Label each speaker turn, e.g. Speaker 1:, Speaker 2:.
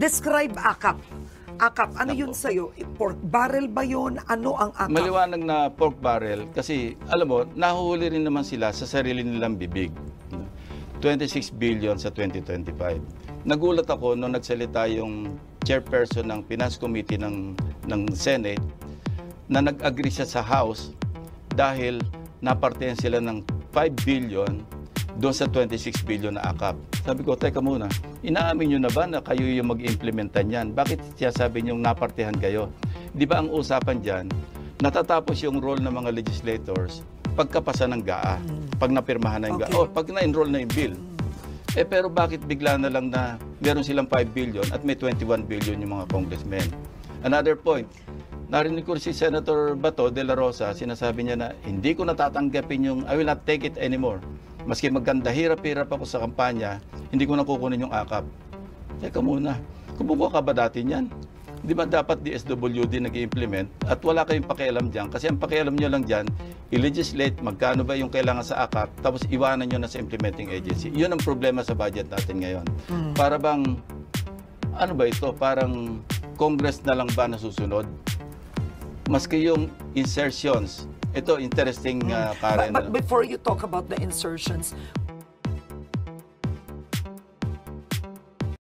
Speaker 1: Describe AKAP. AKAP, ano yun sa'yo? Pork barrel ba yun? Ano ang AKAP?
Speaker 2: Maliwanag na pork barrel kasi, alam mo, nahuhuli rin naman sila sa sarili nilang bibig. 26 billion sa 2025. Nagulat ako nung nagsalita yung chairperson ng Finance Committee ng Senate na nag-agree siya sa House dahil napartihan sila ng 5 billion doon sa 26 billion na AKAP. Sabi ko, teka muna, inaamin nyo na ba na kayo yung mag-implementan yan? Bakit siya sabi nyo napartihan kayo? Di ba ang usapan dyan, natatapos yung role ng mga legislators pagkapasa ng GAA, pag napirmahan na yung GAA, o pag na-enroll na yung bill. Pero bakit bigla na lang na meron silang 5 billion at may 21 billion yung mga congressmen? Another point, narinig ko si Senator Bato de la Rosa, sinasabi niya na hindi ko natatanggapin yung I will not take it anymore. Maski maganda, hirap-hirap ako sa kampanya, hindi ko na kukunin yung AKAP. Teka muna, kumukuha ka ba dati niyan? Di ba dapat DSWD nag-i-implement at wala kayong pakialam dyan? Kasi ang pakialam nyo lang dyan, i-legislate magkano ba yung kailangan sa AKAP, tapos iwanan nyo na sa implementing agency. Yun ang problema sa budget natin ngayon. Para bang, ano ba ito? Parang Congress na lang ba nasusunod? Maski yung insertions, ito, interesting, Karen.
Speaker 1: But before you talk about the insertions,